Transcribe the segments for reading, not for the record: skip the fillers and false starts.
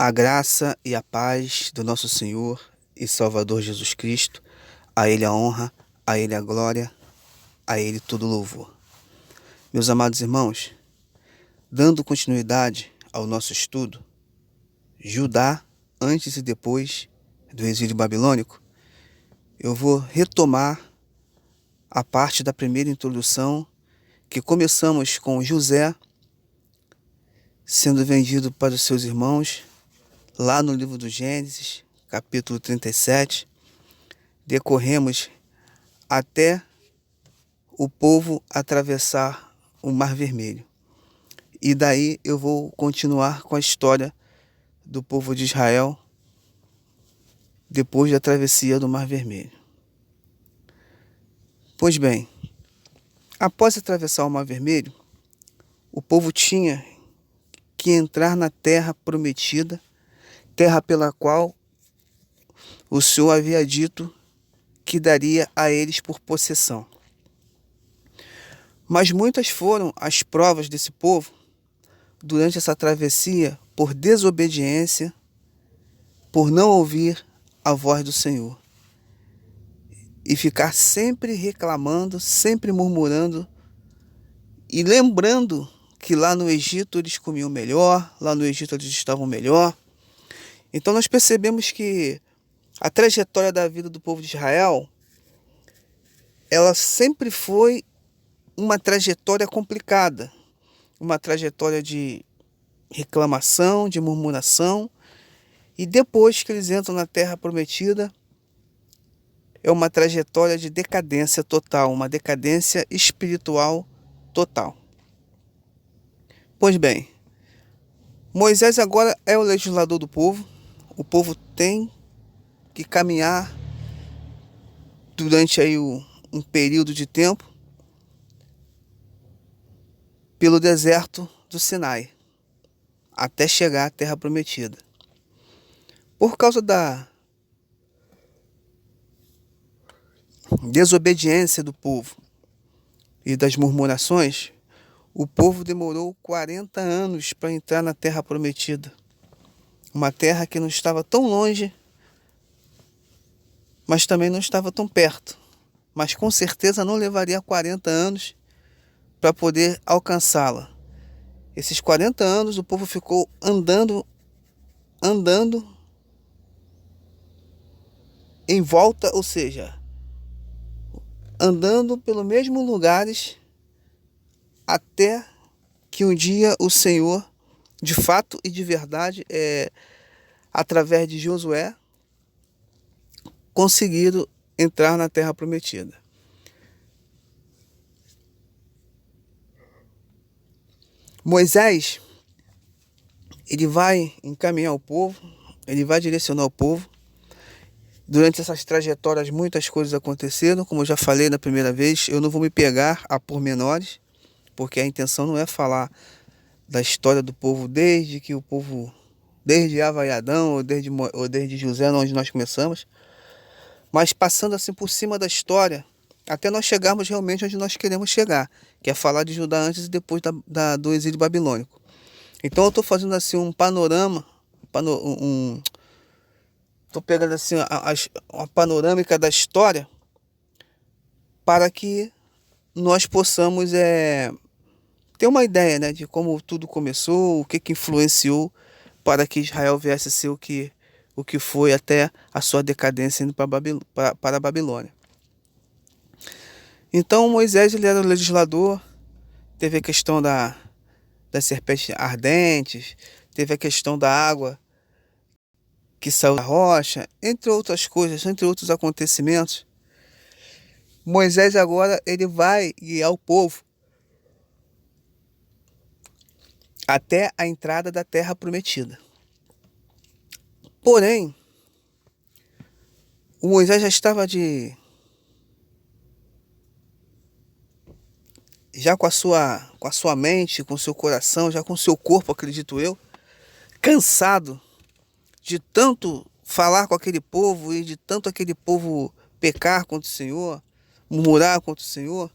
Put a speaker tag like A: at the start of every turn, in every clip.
A: A graça e a paz do nosso Senhor e Salvador Jesus Cristo, a Ele a honra, a Ele a glória, a Ele todo louvor. Meus amados irmãos, dando continuidade ao nosso estudo, Judá antes e depois do exílio babilônico, eu vou retomar a parte da primeira introdução que começamos com José sendo vendido para os seus irmãos, lá no livro do Gênesis, capítulo 37, decorremos até o povo atravessar o Mar Vermelho. E daí eu vou continuar com a história do povo de Israel depois da travessia do Mar Vermelho. Pois bem, após atravessar o Mar Vermelho, o povo tinha que entrar na terra prometida, terra pela qual o Senhor havia dito que daria a eles por possessão. Mas muitas foram as provas desse povo durante essa travessia por desobediência, por não ouvir a voz do Senhor e ficar sempre reclamando, sempre murmurando e lembrando que lá no Egito eles comiam melhor, lá no Egito eles estavam melhor. Então nós percebemos que a trajetória da vida do povo de Israel, ela sempre foi uma trajetória complicada, uma trajetória de reclamação, de murmuração, e depois que eles entram na terra prometida, é uma trajetória de decadência total, uma decadência espiritual total. Pois bem, Moisés agora é o legislador do povo. O povo tem que caminhar durante aí um período de tempo pelo deserto do Sinai, até chegar à terra prometida. Por causa da desobediência do povo e das murmurações, o povo demorou 40 anos para entrar na terra prometida. Uma terra que não estava tão longe, mas também não estava tão perto. Mas com certeza não levaria 40 anos para poder alcançá-la. Esses 40 anos o povo ficou andando em volta, ou seja, andando pelos mesmos lugares até que um dia o Senhor, de fato e de verdade, através de Josué, conseguiram entrar na terra prometida. Moisés, ele vai encaminhar o povo, ele vai direcionar o povo. Durante essas trajetórias muitas coisas aconteceram, como eu já falei na primeira vez, eu não vou me pegar a pormenores, porque a intenção não é falar da história do povo desde Ava e Adão, ou desde José, onde nós começamos, mas passando assim por cima da história, até nós chegarmos realmente onde nós queremos chegar, que é falar de Judá antes e depois do exílio babilônico. Então eu estou fazendo assim um panorama, estou pegando assim a panorâmica da história para que nós possamos ter uma ideia, né, de como tudo começou, o que influenciou para que Israel viesse a ser o que foi até a sua decadência indo para a Babilônia. Então Moisés, ele era o legislador, teve a questão das serpentes ardentes, teve a questão da água que saiu da rocha, entre outras coisas, entre outros acontecimentos. Moisés agora ele vai guiar o povo até a entrada da terra prometida. Porém, o Moisés já estava já com a sua mente, com o seu coração, já com o seu corpo, acredito eu, cansado de tanto falar com aquele povo e de tanto aquele povo pecar contra o Senhor, murmurar contra o Senhor,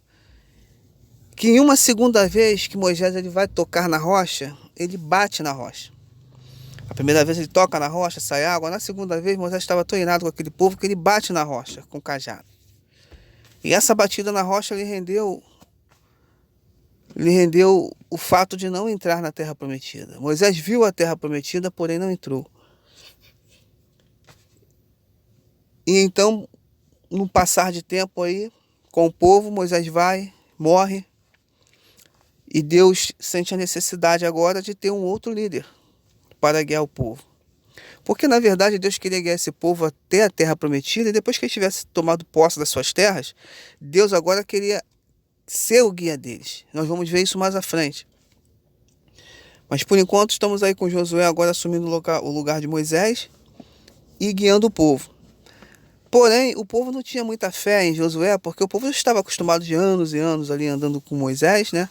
A: que em uma segunda vez que Moisés ele vai tocar na rocha, ele bate na rocha. A primeira vez ele toca na rocha, sai água. Na segunda vez, Moisés estava tão irado com aquele povo que ele bate na rocha com o cajado. E essa batida na rocha lhe rendeu o fato de não entrar na terra prometida. Moisés viu a terra prometida, porém não entrou. E então, no passar de tempo aí, com o povo, Moisés vai, morre, e Deus sente a necessidade agora de ter um outro líder para guiar o povo. Porque, na verdade, Deus queria guiar esse povo até a terra prometida, e depois que eles tivessem tomado posse das suas terras, Deus agora queria ser o guia deles. Nós vamos ver isso mais à frente. Mas, por enquanto, estamos aí com Josué agora assumindo o lugar de Moisés e guiando o povo. Porém, o povo não tinha muita fé em Josué, porque o povo já estava acostumado de anos e anos ali andando com Moisés, né?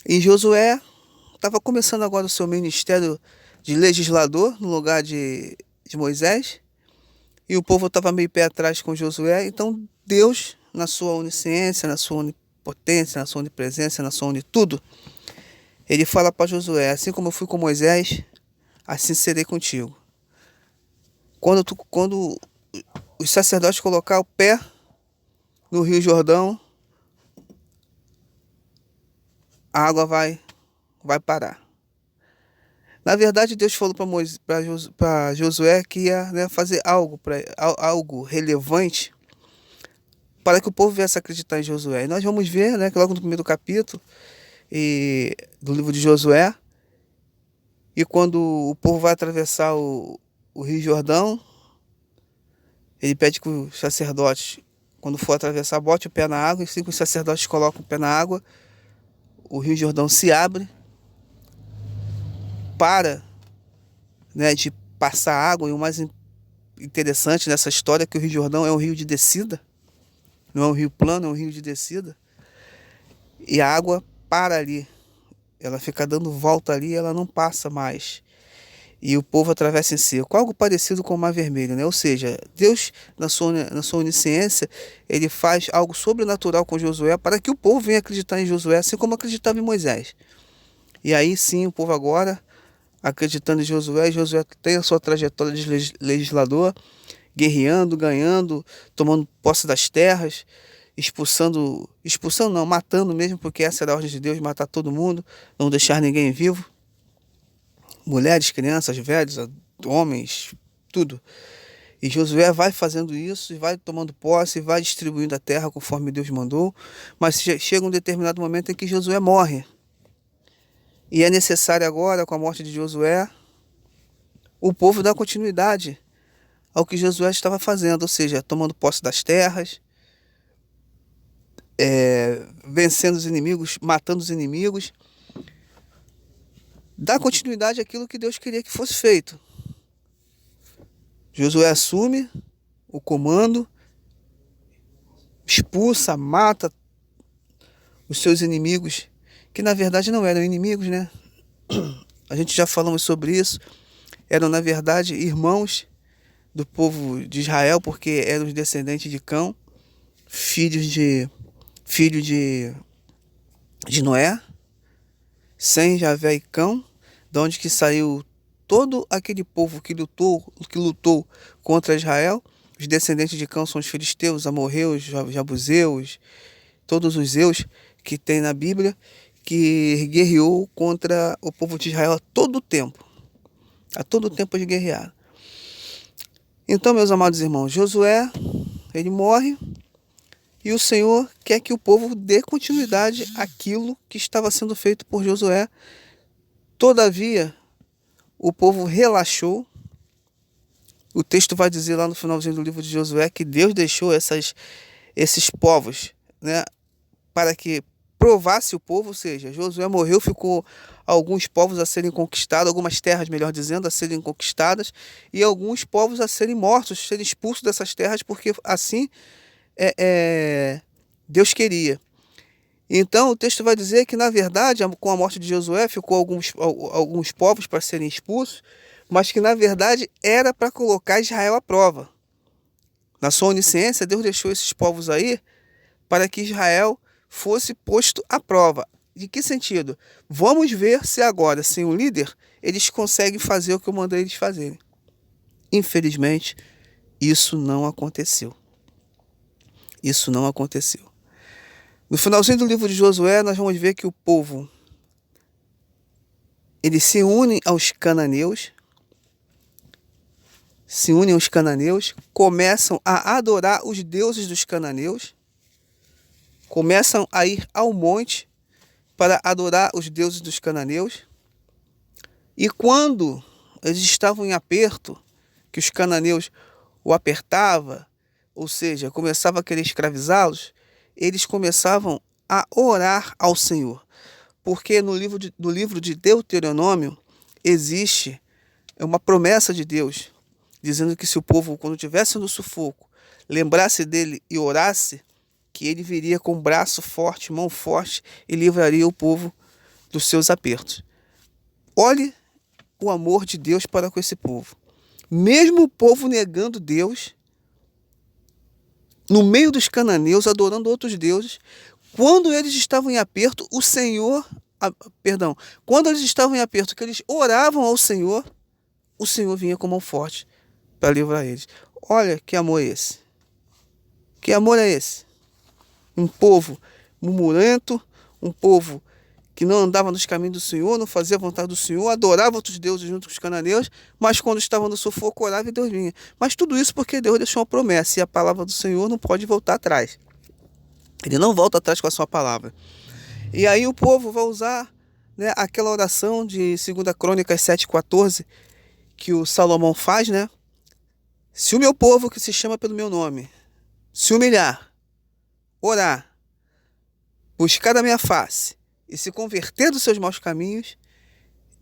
A: E Josué estava começando agora o seu ministério de legislador no lugar de Moisés. E o povo estava meio pé atrás com Josué. Então Deus, na sua onisciência, na sua onipotência, na sua onipresença, na sua onitudo, ele fala para Josué: assim como eu fui com Moisés, assim serei contigo. Quando os sacerdotes colocar o pé no Rio Jordão, a água vai parar. Na verdade, Deus falou para Josué que ia, né, fazer algo relevante para que o povo viesse a acreditar em Josué. E nós vamos ver, né, que logo no primeiro capítulo do livro de Josué, e quando o povo vai atravessar o Rio Jordão, ele pede que os sacerdotes, quando for atravessar, bote o pé na água, e assim que os sacerdotes colocam o pé na água, o Rio Jordão se abre, para, né, de passar água. E o mais interessante nessa história é que o Rio Jordão é um rio de descida, não é um rio plano, é um rio de descida, e a água para ali, ela fica dando volta ali, ela não passa mais, e o povo atravessa em seco, algo parecido com o Mar Vermelho, né? Ou seja, Deus, na sua onisciência, ele faz algo sobrenatural com Josué para que o povo venha acreditar em Josué, assim como acreditava em Moisés. E aí sim, o povo agora, acreditando em Josué, Josué tem a sua trajetória de legislador, guerreando, ganhando, tomando posse das terras, expulsando não, matando mesmo, porque essa era a ordem de Deus, matar todo mundo, não deixar ninguém vivo, mulheres, crianças, velhos, homens, tudo. E Josué vai fazendo isso, e vai tomando posse, e vai distribuindo a terra conforme Deus mandou, mas chega um determinado momento em que Josué morre. E é necessário agora, com a morte de Josué, o povo dar continuidade ao que Josué estava fazendo, ou seja, tomando posse das terras, vencendo os inimigos, matando os inimigos, dar continuidade àquilo que Deus queria que fosse feito. Josué assume o comando, expulsa, mata os seus inimigos, que na verdade não eram inimigos, né? A gente já falamos sobre isso. Eram, na verdade, irmãos do povo de Israel, porque eram os descendentes de Cão, filho de Noé, Sem, Javé e Cão, de onde que saiu todo aquele povo que lutou contra Israel. Os descendentes de Cão são os filisteus, amorreus, jabuseus, todos os zeus que tem na Bíblia, que guerreou contra o povo de Israel a todo tempo de guerrear. Então, meus amados irmãos, Josué, ele morre, e o Senhor quer que o povo dê continuidade àquilo que estava sendo feito por Josué. Todavia, o povo relaxou. O texto vai dizer lá no finalzinho do livro de Josué que Deus deixou esses povos, né, para que provasse o povo, ou seja, Josué morreu, ficou alguns povos a serem conquistados, algumas terras, melhor dizendo, a serem conquistadas, e alguns povos a serem mortos, serem expulsos dessas terras, porque assim Deus queria. Então o texto vai dizer que, na verdade, com a morte de Josué, ficou alguns povos para serem expulsos, mas que, na verdade, era para colocar Israel à prova. Na sua onisciência, Deus deixou esses povos aí para que Israel fosse posto à prova. De que sentido? Vamos ver se agora, sem o líder, eles conseguem fazer o que eu mandei eles fazerem. Infelizmente, isso não aconteceu. Isso não aconteceu. No finalzinho do livro de Josué, nós vamos ver que o povo, eles se unem aos cananeus, começam a adorar os deuses dos cananeus, começam a ir ao monte para adorar os deuses dos cananeus. E quando eles estavam em aperto, que os cananeus o apertavam, ou seja, começava a querer escravizá-los, eles começavam a orar ao Senhor. Porque no livro de Deuteronômio existe uma promessa de Deus, dizendo que se o povo, quando estivesse no sufoco, lembrasse dele e orasse, que ele viria com braço forte, mão forte e livraria o povo dos seus apertos. Olhe o amor de Deus para com esse povo. Mesmo o povo negando Deus, no meio dos cananeus, adorando outros deuses, quando eles estavam em aperto, quando eles estavam em aperto, que eles oravam ao Senhor, o Senhor vinha com mão forte para livrar eles. Olha que amor é esse. Que amor é esse? Um povo murmurento, um povo que não andava nos caminhos do Senhor, não fazia a vontade do Senhor, adorava outros deuses junto com os cananeus, mas quando estavam no sufoco, orava e Deus vinha. Mas tudo isso porque Deus deixou uma promessa, e a palavra do Senhor não pode voltar atrás. Ele não volta atrás com a sua palavra. E aí o povo vai usar, né, aquela oração de 2 Crônicas 7,14, que o Salomão faz, né? Se o meu povo, que se chama pelo meu nome, se humilhar, orar, buscar a minha face e se converter dos seus maus caminhos,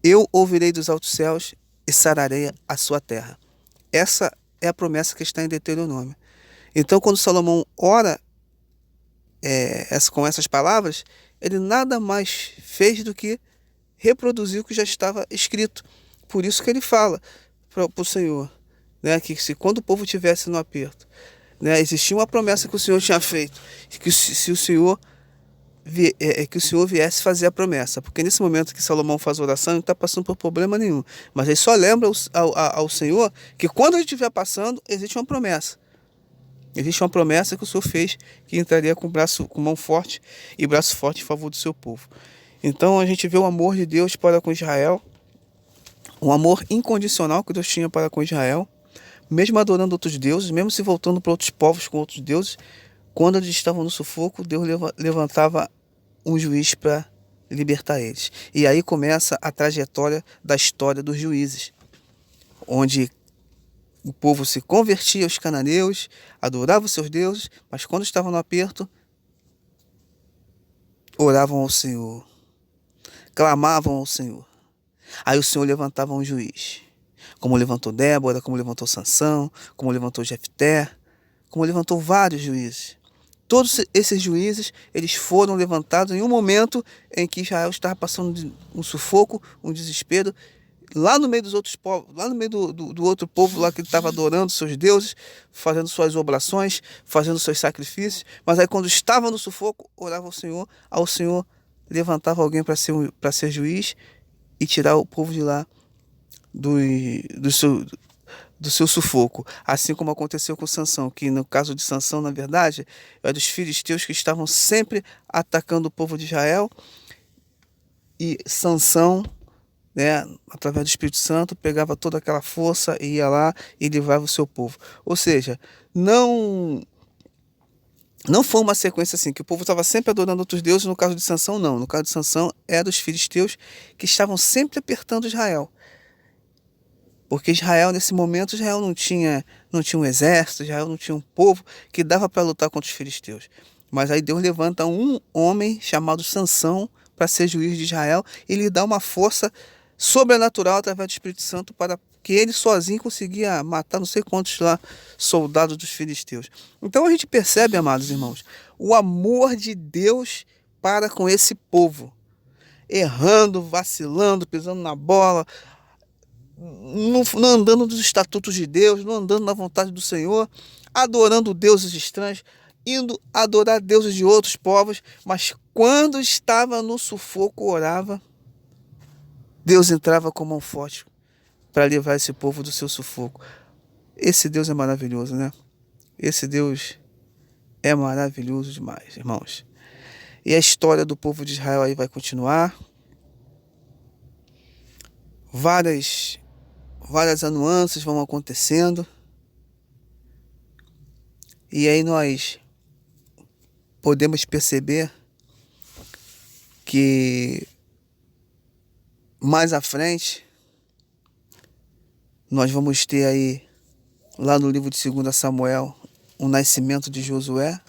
A: eu ouvirei dos altos céus e sararei a sua terra. Essa é a promessa que está em Deuteronômio. Então, quando Salomão ora com essas palavras, ele nada mais fez do que reproduzir o que já estava escrito. Por isso que ele fala para o Senhor, né, que se quando o povo estivesse no aperto, né, existia uma promessa que o Senhor tinha feito, que se o Senhor que o Senhor viesse fazer a promessa, porque nesse momento que Salomão faz a oração, ele não está passando por problema nenhum, mas ele só lembra ao Senhor que quando ele estiver passando, existe uma promessa. Existe uma promessa que o Senhor fez, que entraria com mão forte e braço forte em favor do seu povo. Então a gente vê o amor de Deus para com Israel, um amor incondicional que Deus tinha para com Israel, mesmo adorando outros deuses, mesmo se voltando para outros povos com outros deuses. Quando eles estavam no sufoco, Deus levantava um juiz para libertar eles. E aí começa a trajetória da história dos juízes, onde o povo se convertia aos cananeus, adorava os seus deuses, mas quando estavam no aperto, oravam ao Senhor, clamavam ao Senhor. Aí o Senhor levantava um juiz, como levantou Débora, como levantou Sansão, como levantou Jefté, como levantou vários juízes. Todos esses juízes, eles foram levantados em um momento em que Israel estava passando um sufoco, um desespero, lá no meio dos outros povos, lá no meio do outro povo lá que estava adorando seus deuses, fazendo suas oblações, fazendo seus sacrifícios, mas aí quando estava no sufoco, orava ao Senhor levantava alguém para ser juiz e tirar o povo de lá do seu sufoco, assim como aconteceu com Sansão, que no caso de Sansão, na verdade, eram os filisteus que estavam sempre atacando o povo de Israel, e Sansão, né, através do Espírito Santo, pegava toda aquela força e ia lá e livrava o seu povo. Ou seja, não foi uma sequência assim, que o povo estava sempre adorando outros deuses. No caso de Sansão, não. No caso de Sansão, eram os filisteus que estavam sempre apertando Israel. Porque Israel, nesse momento, Israel não tinha um exército, Israel não tinha um povo que dava para lutar contra os filisteus. Mas aí Deus levanta um homem chamado Sansão para ser juiz de Israel e lhe dá uma força sobrenatural através do Espírito Santo para que ele sozinho conseguia matar não sei quantos lá soldados dos filisteus. Então a gente percebe, amados irmãos, o amor de Deus para com esse povo. Errando, vacilando, pisando na bola, não andando dos estatutos de Deus, não andando na vontade do Senhor, adorando deuses estranhos. indo adorar deuses de outros povos, mas quando estava no sufoco, orava, Deus entrava com mão forte para livrar esse povo do seu sufoco. Esse Deus é maravilhoso, né? Esse Deus é maravilhoso demais, irmãos. E a história do povo de Israel aí vai continuar. Várias nuances vão acontecendo. E aí nós podemos perceber que mais à frente nós vamos ter aí, lá no livro de 2 Samuel, o nascimento de Josué,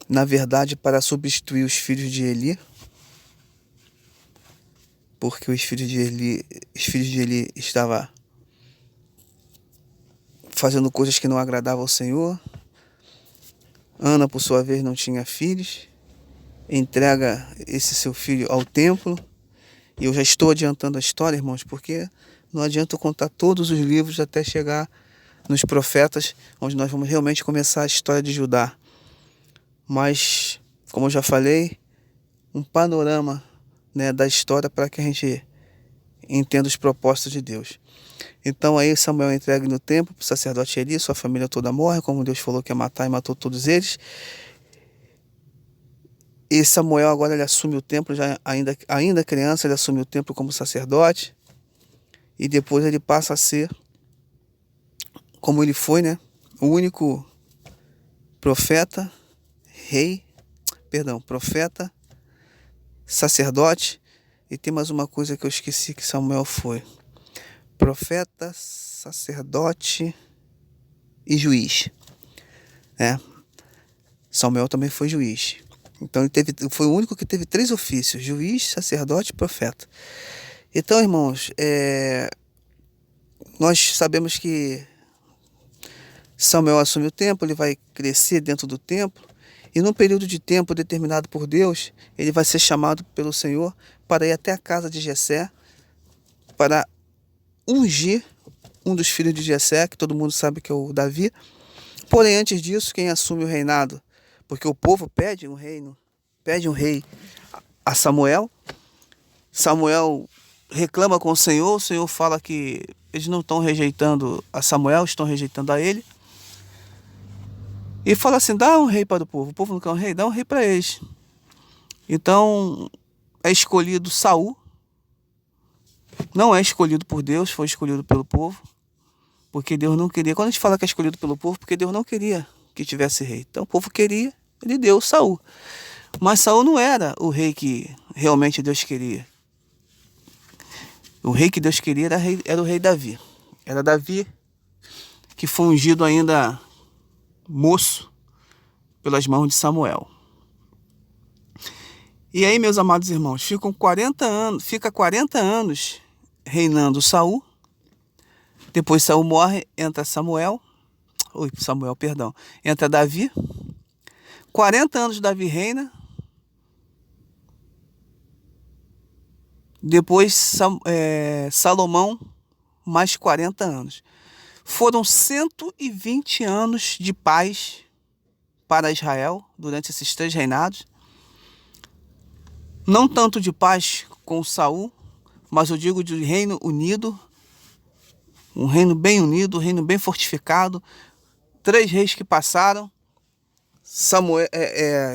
A: na verdade para substituir os filhos de Eli, porque os filhos de Eli estavam fazendo coisas que não agradavam ao Senhor. Ana, por sua vez, não tinha filhos, entrega esse seu filho ao templo. E eu já estou adiantando a história, irmãos, porque não adianta eu contar todos os livros até chegar nos profetas, onde nós vamos realmente começar a história de Judá. Mas, como eu já falei, um panorama, né, da história para que a gente entenda os propósitos de Deus. Então aí Samuel é entregue no templo para o sacerdote Eli, sua família toda morre, como Deus falou que ia matar, e matou todos eles. E Samuel agora ele assume o templo, já ainda criança, ele assume o templo como sacerdote. E depois ele passa a ser, como ele foi, né, o único profeta, sacerdote. E tem mais uma coisa que eu esqueci que Samuel foi: profeta, sacerdote e juiz, né? Samuel também foi juiz. Então ele foi o único que teve 3 ofícios: juiz, sacerdote e profeta. Então, irmãos, nós sabemos que Samuel assume o templo, ele vai crescer dentro do templo, e num período de tempo determinado por Deus, ele vai ser chamado pelo Senhor para ir até a casa de Jessé, para ungir um dos filhos de Jessé, que todo mundo sabe que é o Davi. Porém, antes disso, quem assume o reinado, porque o povo pede um rei a Samuel. Samuel reclama com o Senhor fala que eles não estão rejeitando a Samuel, estão rejeitando a ele. E fala assim: dá um rei para o povo não quer um rei, dá um rei para eles. Então é escolhido Saul, não é escolhido por Deus, foi escolhido pelo povo, porque Deus não queria. Quando a gente fala que é escolhido pelo povo, porque Deus não queria que tivesse rei. Então o povo queria, ele deu Saul. Mas Saul não era o rei que realmente Deus queria. O rei que Deus queria era o rei Davi. Era Davi que foi ungido ainda moço pelas mãos de Samuel. E aí, meus amados irmãos, fica 40 anos reinando Saul. Depois Saul morre, entra entra Davi. 40 anos Davi reina. Depois Salomão, mais 40 anos. Foram 120 anos de paz para Israel durante esses 3 reinados. Não tanto de paz com Saul, mas eu digo de reino unido, um reino bem unido, um reino bem fortificado. 3 reis que passaram,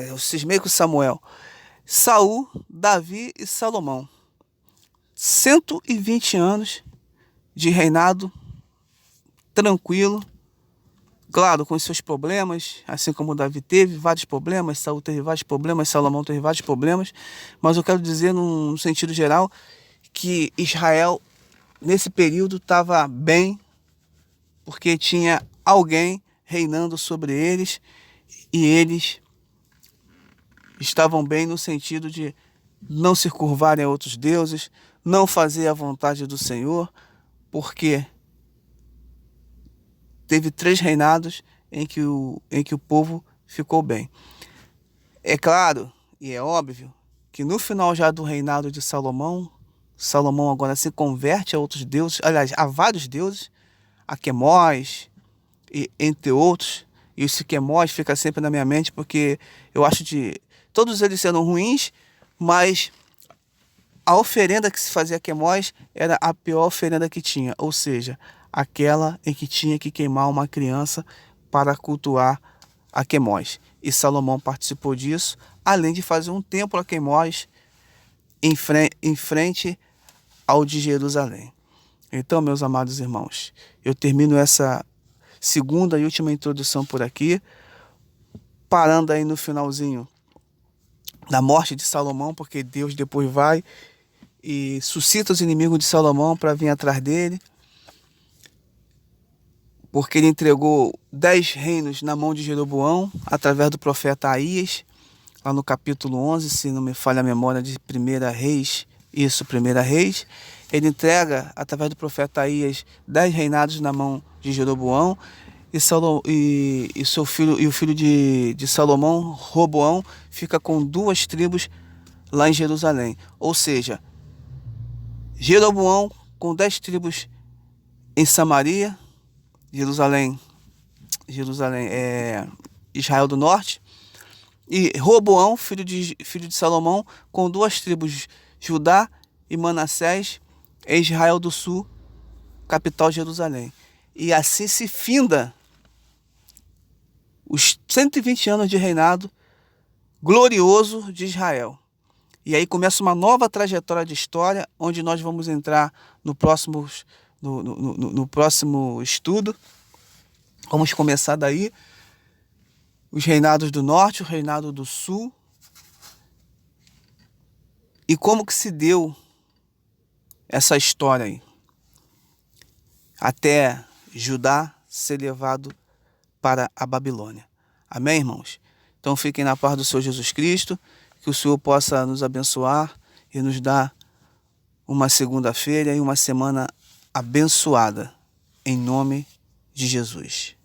A: eu cismei com Samuel, Saul, Davi e Salomão. 120 anos de reinado tranquilo, claro, com os seus problemas, assim como Davi teve vários problemas, Saul teve vários problemas, Salomão teve vários problemas, mas eu quero dizer, num sentido geral, que Israel, nesse período, estava bem, porque tinha alguém reinando sobre eles, e eles estavam bem no sentido de não se curvarem a outros deuses, não fazer a vontade do Senhor, porque teve 3 reinados em que o povo ficou bem. É claro e é óbvio que no final já do reinado de Salomão agora se converte a outros deuses, aliás, a vários deuses, a Quemós, e entre outros. E os Siquemós fica sempre na minha mente, porque eu acho de todos eles sendo ruins, mas a oferenda que se fazia a Quemós era a pior oferenda que tinha, ou seja, aquela em que tinha que queimar uma criança para cultuar a Quemós. E Salomão participou disso, além de fazer um templo a Quemós em frente ao de Jerusalém. Então, meus amados irmãos, eu termino essa segunda e última introdução por aqui, parando aí no finalzinho da morte de Salomão, porque Deus depois vai e suscita os inimigos de Salomão para vir atrás dele, porque ele entregou 10 reinos na mão de Jeroboão, através do profeta Aías, lá no capítulo 11, se não me falha a memória, de 1 Reis, isso, 1 Reis, ele entrega, através do profeta Aías, 10 reinados na mão de Jeroboão, e seu filho, e o filho de Salomão, Roboão, fica com 2 tribos lá em Jerusalém. Ou seja, Jeroboão com 10 tribos em Samaria, Jerusalém é Israel do Norte, e Roboão, filho de Salomão, com 2 tribos, Judá e Manassés, em Israel do Sul, capital Jerusalém. E assim se finda os 120 anos de reinado glorioso de Israel. E aí começa uma nova trajetória de história, onde nós vamos entrar no próximo estudo. Vamos começar daí. Os reinados do norte, o reinado do sul. E como que se deu essa história aí, até Judá ser levado para a Babilônia. Amém, irmãos? Então fiquem na paz do Senhor Jesus Cristo, que o Senhor possa nos abençoar e nos dar uma segunda-feira e uma semana abençoada, em nome de Jesus.